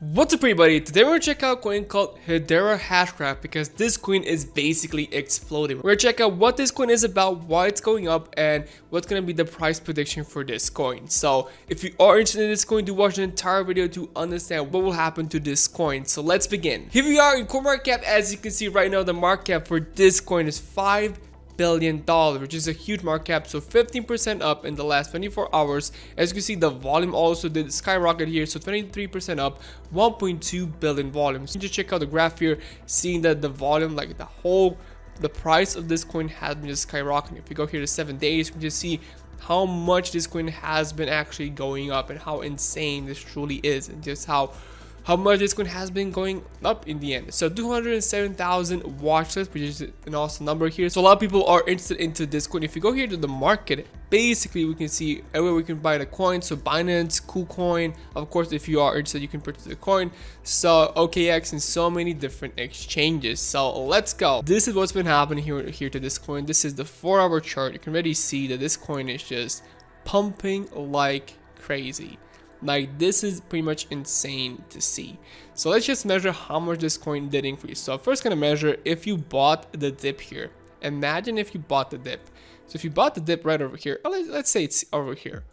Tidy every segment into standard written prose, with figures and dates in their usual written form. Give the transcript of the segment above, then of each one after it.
What's up everybody, today we're gonna check out a coin called Hedera Hashgraph because this coin is basically exploding. We're gonna check out what this coin is about, why it's going up, and what's gonna be the price prediction for this coin. So if you are interested in this coin, do watch the entire video to understand what will happen to this coin. So let's begin. Here we are in CoinMarketCap. As you can see right now, the market cap for this coin is $5 billion, which is a huge market cap, so 15% up in the last 24 hours. As you can see, the volume also did skyrocket here, so 23% up, 1.2 billion volumes. You just check out the graph here, seeing that the volume, like the price of this coin has been just skyrocketing. If you go here to 7 days, you can just see how much this coin has been actually going up and how insane this truly is, and just how much this coin has been going up in the end. So 207,000 watch lists, which is an awesome number here. So a lot of people are interested into this coin. If you go here to the market, basically we can see everywhere we can buy the coin. So Binance, KuCoin, of course, if you are interested, you can purchase the coin. So OKX and so many different exchanges. So let's go. This is what's been happening here to this coin. This is the 4-hour chart. You can already see that this coin is just pumping like crazy. Like, this is pretty much insane to see. So let's just measure how much this coin did increase. So I'm first gonna measure if you bought the dip here. Imagine if you bought the dip. So if you bought the dip right over here, let's say it's over here.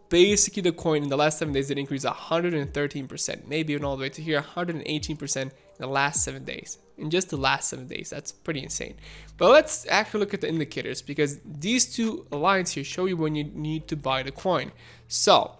Basically, the coin in the last 7 days did increase 113%, maybe even all the way to here, 118% in the last 7 days. In just the last 7 days, that's pretty insane. But let's actually look at the indicators, because these two lines here show you when you need to buy the coin. So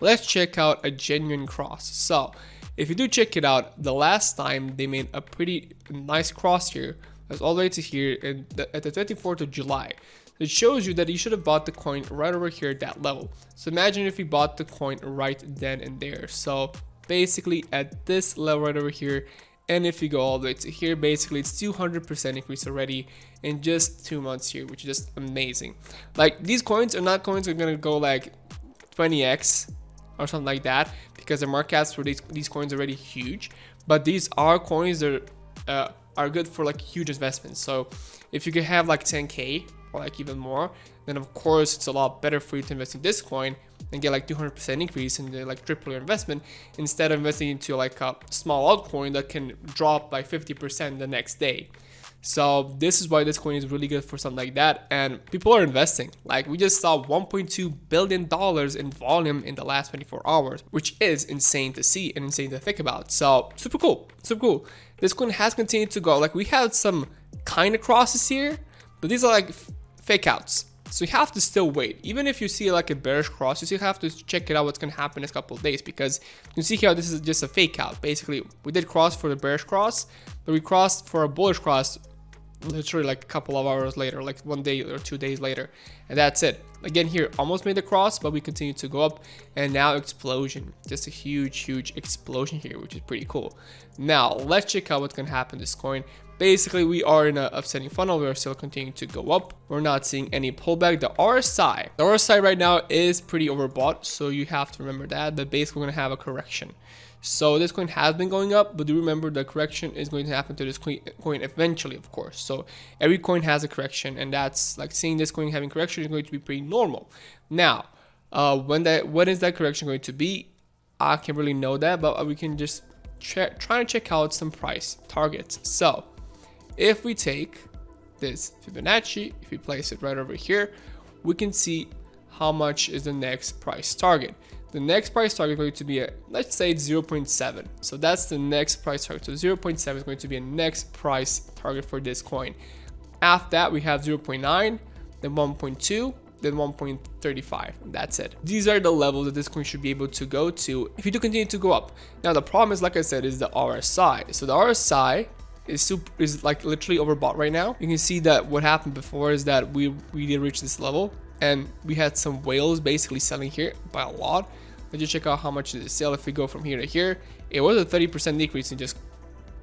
let's check out a genuine cross. So if you do check it out, the last time they made a pretty nice cross here, that's all the way to here at the 24th of July. It shows you that you should have bought the coin right over here at that level. So imagine if you bought the coin right then and there. So basically at this level right over here, and if you go all the way to here, basically it's 200% increase already in just 2 months here, which is just amazing. Like, these coins are not coins that are gonna go like 20x or something like that, because the market caps for these coins are already huge. But these are coins that are good for like huge investments. So if you can have like 10k or like even more, then of course it's a lot better for you to invest in this coin and get like 200% increase and like triple your investment, instead of investing into like a small altcoin that can drop by 50% the next day. So this is why this coin is really good for something like that, and people are investing. Like, we just saw $1.2 billion in volume in the last 24 hours, which is insane to see and insane to think about. So super cool, super cool. This coin has continued to go. Like, we had some kind of crosses here, but these are like fake outs. So you have to still wait. Even if you see like a bearish cross, you still have to check it out what's going to happen in a couple of days, because you can see here this is just a fake out. Basically, we did cross for the bearish cross, but we crossed for a bullish cross literally like a couple of hours later, like 1 day or 2 days later, and that's it. Again, here almost made the cross, but we continue to go up, and now explosion, just a huge explosion here, which is pretty cool. Now let's check out what's gonna happen to this coin. Basically, we are in an ascending funnel. We are still continuing to go up. We're not seeing any pullback. The RSI right now is pretty overbought, so you have to remember that. But basically, we're gonna have a correction. So this coin has been going up, but do remember the correction is going to happen to this coin eventually, of course. So every coin has a correction, and that's like seeing this coin having correction is going to be pretty normal. Now, when is that correction going to be? I can't really know that, but we can just try and check out some price targets. So if we take this Fibonacci, if we place it right over here, we can see how much is the next price target. The next price target is going to be let's say 0.7. So that's the next price target. So 0.7 is going to be a next price target for this coin. After that, we have 0.9, then 1.2, then 1.35. That's it. These are the levels that this coin should be able to go to if you do continue to go up. Now the problem is, like I said, is the RSI. So the RSI is like literally overbought right now. You can see that what happened before is that we did reach this level, and we had some whales basically selling here by a lot. Let's just check out how much it sell. If we go from here to here, it was a 30% decrease in just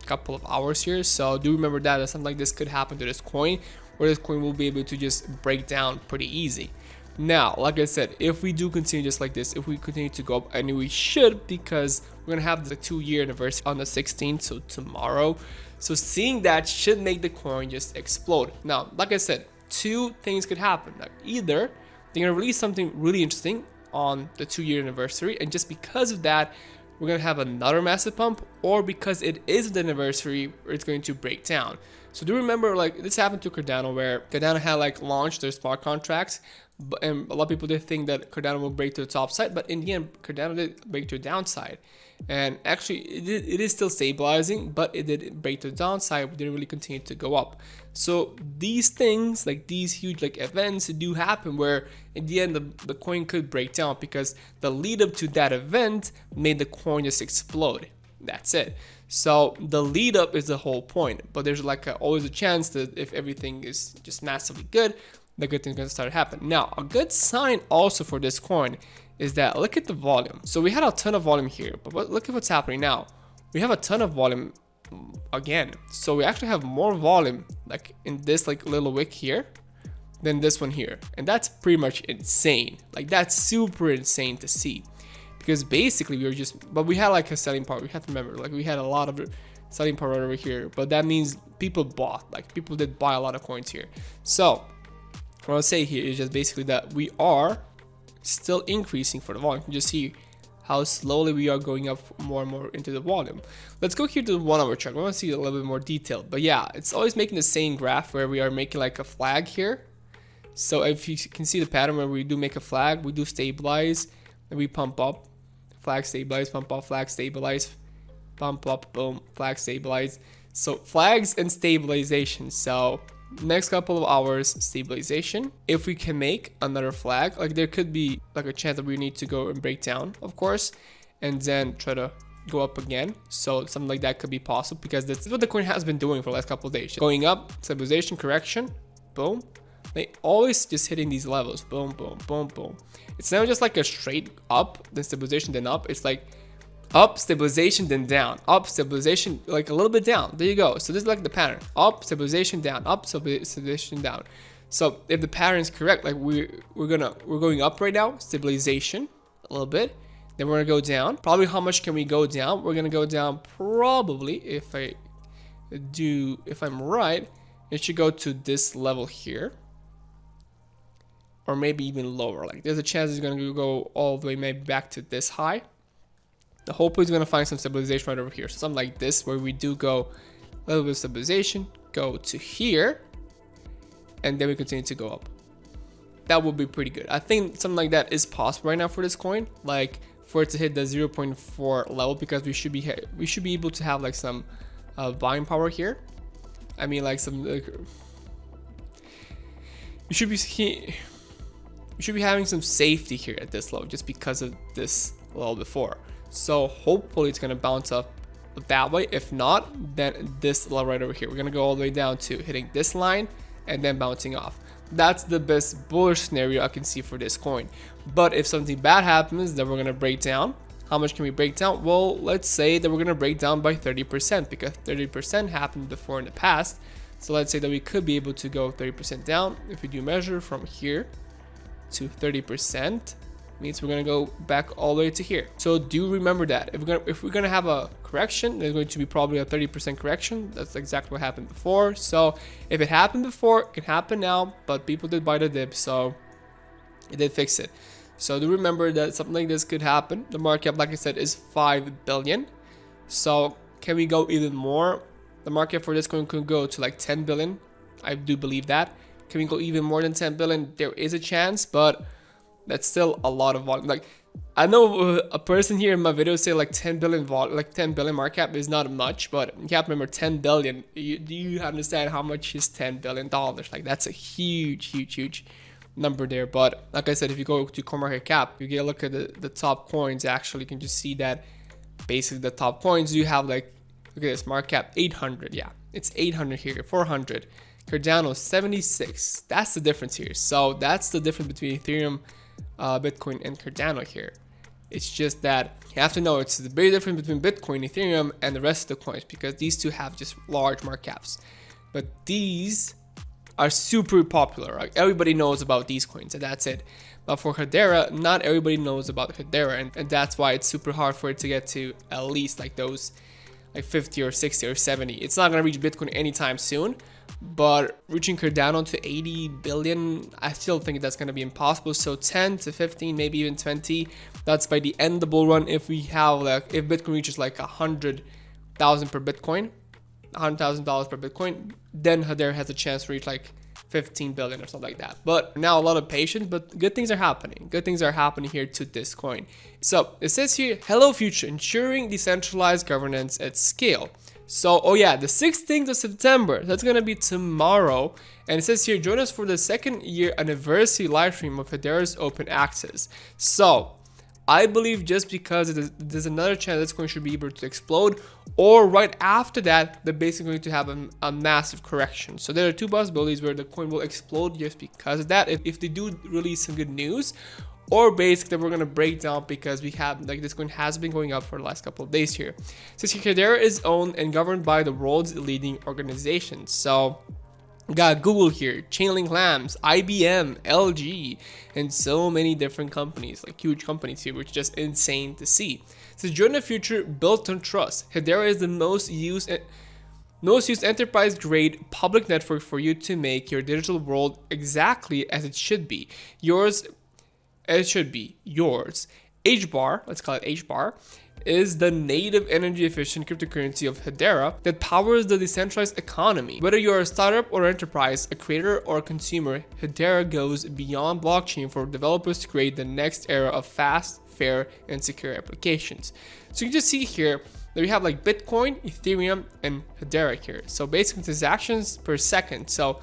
a couple of hours here. So do remember that something like this could happen to this coin, where this coin will be able to just break down pretty easy. Now, like I said, if we do continue just like this, if we continue to go up, and we should, because we're gonna have the 2-year anniversary on the 16th, so tomorrow. So seeing that should make the coin just explode. Now, like I said, two things could happen. Like, either they're gonna release something really interesting on the 2-year anniversary, and just because of that, we're gonna have another massive pump, or because it is the anniversary, it's going to break down. So do remember, like, this happened to Cardano, where Cardano had like launched their smart contracts, and a lot of people did think that Cardano will break to the top side, but in the end, Cardano did break to the downside. And actually, it is still stabilizing, but it did break to the downside. It didn't really continue to go up. So these things, like these huge like events, do happen where in the end the coin could break down, because the lead up to that event made the coin just explode. That's it. So the lead up is the whole point, but there's like always a chance that if everything is just massively good, the good thing's gonna start happening. Now, a good sign also for this coin is that look at the volume. So we had a ton of volume here, but look at what's happening now. We have a ton of volume again. So we actually have more volume like in this like little wick here than this one here, and that's pretty much insane. Like, that's super insane to see, because basically we were just, but we had like a selling part. We have to remember, like, we had a lot of selling part right over here, but that means people bought, like people did buy a lot of coins here. So what I'll say here is just basically that we are still increasing for the volume. You can just see how slowly we are going up more and more into the volume. Let's go here to the 1 hour chart. We want to see a little bit more detail, but yeah, it's always making the same graph where we are making like a flag here. So if you can see the pattern where we do make a flag, we do stabilize, and we pump up, flag stabilize, pump up, flag stabilize, pump up, boom, flag stabilize. So flags and stabilization. So next couple of hours, stabilization. If we can make another flag, like there could be like a chance that we need to go and break down, of course, and then try to go up again. So something like that could be possible, because this is what the coin has been doing for the last couple of days. Going up, stabilization, correction, boom. They always just hitting these levels, boom, boom, boom, boom. It's never just like a straight up, then stabilization, then up. It's like up, stabilization, then down, up, stabilization, like a little bit down. There you go. So this is like the pattern: up, stabilization, down, up, stabilization, down. So if the pattern is correct, like we're going up right now, stabilization a little bit, then we're gonna go down. Probably how much can we go down? We're gonna go down probably, if I'm right, it should go to this level here, or maybe even lower. Like there's a chance it's gonna go all the way maybe back to this high. The hope is gonna find some stabilization right over here. So something like this, where we do go a little bit of stabilization, go to here, and then we continue to go up. That would be pretty good. I think something like that is possible right now for this coin, like for it to hit the 0.4 level, because we should be able to have like some buying power here. I mean, like some we should be having some safety here at this level, just because of this level before. So hopefully it's gonna bounce up that way. If not, then this level right over here, we're gonna go all the way down to hitting this line and then bouncing off. That's the best bullish scenario I can see for this coin. But if something bad happens, then we're gonna break down. How much can we break down? Well, let's say that we're gonna break down by 30%, because 30% happened before in the past. So let's say that we could be able to go 30% down. If we do measure from here to 30%, means we're gonna go back all the way to here. So do remember that if we're gonna have a correction, there's going to be probably a 30% correction. That's exactly what happened before. So if it happened before, it can happen now, but people did buy the dip, so it did fix it. So do remember that something like this could happen. The market cap, like I said, is 5 billion. So can we go even more? The market for this coin could go to like 10 billion. I do believe that. Can we go even more than 10 billion? There is a chance, but that's still a lot of volume. Like, I know a person here in my video say like 10 billion like 10 billion market cap is not much, but you have to remember 10 billion. Do you understand how much is $10 billion? Like, that's a huge number there. But like I said, if you go to CoinMarketCap, you get a look at the top coins. Actually, you can just see that basically the top coins you have, like, look at this market cap 800. Yeah, it's 800 here, 400. Cardano 76. That's the difference here. So that's the difference between Ethereum, Bitcoin, and Cardano here. It's just that you have to know it's the big difference between Bitcoin, Ethereum, and the rest of the coins, because these two have just large market caps. But these are super popular. Right? Everybody knows about these coins, and that's it. But for Hedera, not everybody knows about Hedera, and that's why it's super hard for it to get to at least like those like 50 or 60 or 70. It's not gonna reach Bitcoin anytime soon, but reaching Cardano to 80 billion, I still think that's gonna be impossible. So 10 to 15, maybe even 20. That's by the end of the bull run. If we have like, if Bitcoin reaches like 100,000 per Bitcoin, $100,000 per Bitcoin, then Hedera has a chance to reach like 15 billion or something like that. But now a lot of patience, but good things are happening. Good things are happening here to this coin. So it says here, hello future, ensuring decentralized governance at scale. So, oh yeah, the 16th of September, that's gonna be tomorrow. And it says here, join us for the second year anniversary live stream of Hedera's open access. So I believe just because there's another chance this coin should be able to explode, or right after that, they're basically going to have a massive correction. So there are two possibilities where the coin will explode just because of that, if they do release some good news, or basically we're going to break down because we have, like, this coin has been going up for the last couple of days here. So Hedera is owned and governed by the world's leading organizations. So we got Google here, Chainlink Labs, IBM, LG, and so many different companies, like huge companies here, which is just insane to see. So join the future built on trust. Hedera is the most used enterprise-grade public network for you to make your digital world exactly as it should be. Yours. HBAR, let's call it HBAR, is the native energy efficient cryptocurrency of Hedera that powers the decentralized economy. Whether you're a startup or enterprise, a creator or a consumer, Hedera goes beyond blockchain for developers to create the next era of fast, fair, and secure applications. So you can just see here that we have like Bitcoin, Ethereum, and Hedera here. So basically transactions per second. So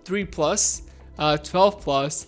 3 plus, 12 plus,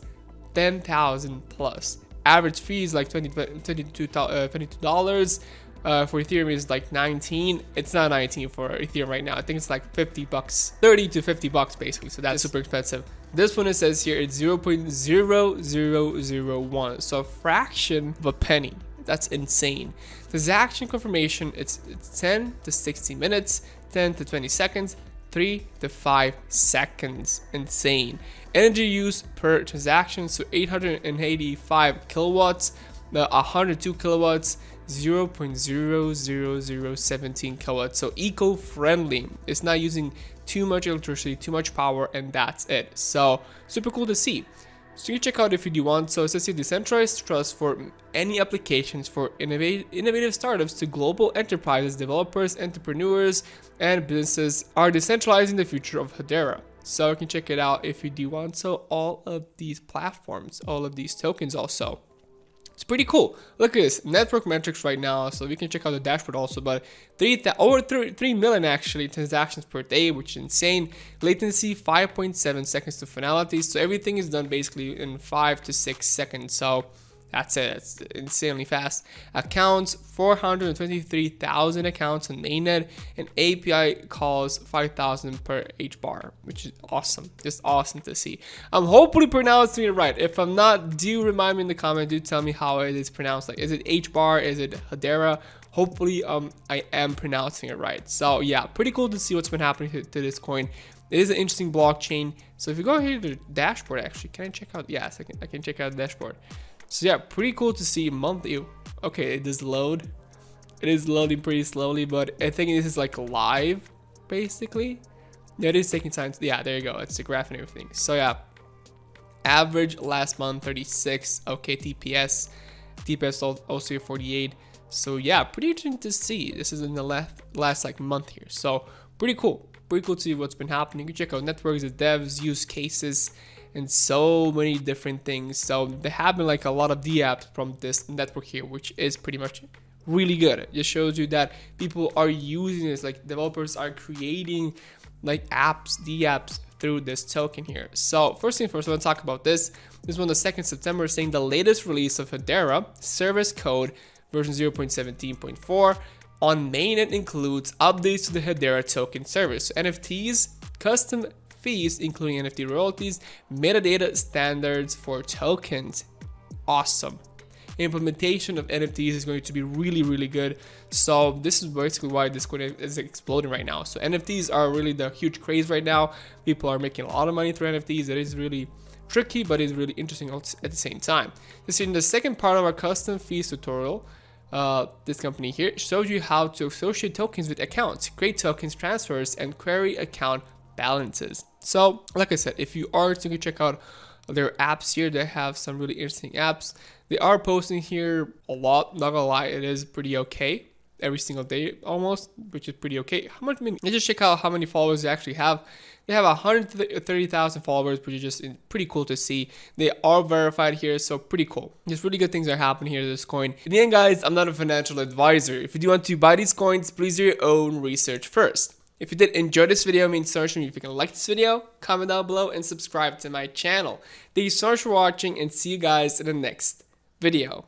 10,000 plus. Average fee is like $22. For Ethereum is like 19. It's not 19 for Ethereum right now. I think it's like 50 bucks, 30 to 50 bucks basically. So that's super expensive. This one, it says here, it's 0.0001. So a fraction of a penny. That's insane. Transaction confirmation, it's 10 to 60 minutes, 10 to 20 seconds, 3 to 5 seconds. Insane. Energy use per transaction, so 885 kilowatts, 102 kilowatts, 0.00017 kilowatts. So eco-friendly. It's not using too much electricity, too much power, and that's it. So super cool to see. So you check out if you do want. So it says here, decentralized trust for any applications for innovative startups to global enterprises, developers, entrepreneurs, and businesses are decentralizing the future of Hedera. So you can check it out if you do want. So all of these platforms, all of these tokens also. It's pretty cool. Look at this network metrics right now. So we can check out the dashboard also, but over 3 million actually transactions per day, which is insane. Latency 5.7 seconds to finality. So everything is done basically in 5 to 6 seconds. So that's it. It's insanely fast. Accounts, 423,000 accounts on mainnet, and API calls 5,000 per HBAR, which is awesome. Just awesome to see. I'm hopefully pronouncing it right. If I'm not, do remind me in the comment. Do tell me how it is pronounced. Like, is it HBAR? Is it Hedera? Hopefully, I am pronouncing it right. So yeah, pretty cool to see what's been happening to this coin. It is an interesting blockchain. So if you go here to the dashboard, actually, can I check out? Yes, I can check out the dashboard. So yeah, pretty cool to see monthly. Okay, it does load. It is loading pretty slowly, but I think this is like live, basically. Yeah, it is taking time. Yeah, there you go. It's the graph and everything. So yeah, average last month 36. Okay, TPS also 48. So yeah, pretty interesting to see. This is in the last like month here. So pretty cool. Pretty cool to see what's been happening. You can check out networks, the devs, use cases, and so many different things. So there have been like a lot of D-apps from this network here, which is pretty much really good. It just shows you that people are using this, like developers are creating like apps, D-apps through this token here. So first thing first, I want to talk about this. This is on the 2nd September saying the latest release of Hedera service code version 0.17.4 on mainnet includes updates to the Hedera token service. So NFTs, custom fees, including NFT royalties, metadata standards for tokens. Awesome. Implementation of NFTs is going to be really, really good. So this is basically why this coin is exploding right now. So NFTs are really the huge craze right now. People are making a lot of money through NFTs. It is really tricky, but it's really interesting at the same time. This is in the second part of our custom fees tutorial. this company here shows you how to associate tokens with accounts, create tokens transfers, and query account balances. So like I said, if you are to check out their apps here, they have some really interesting apps. They are posting here a lot, not gonna lie, it is pretty okay every single day almost, which is pretty okay. How much, I mean, let's just check out how many followers they actually have. They have 130,000 followers, which is just pretty cool to see. They are verified here, so pretty cool. There's really good things are happening here to this coin. In the end, guys, I'm not a financial advisor. If you do want to buy these coins, please do your own research first. If you did enjoy this video, it means so much to me. If you can like this video, comment down below, and subscribe to my channel. Thank you so much for watching, and see you guys in the next video.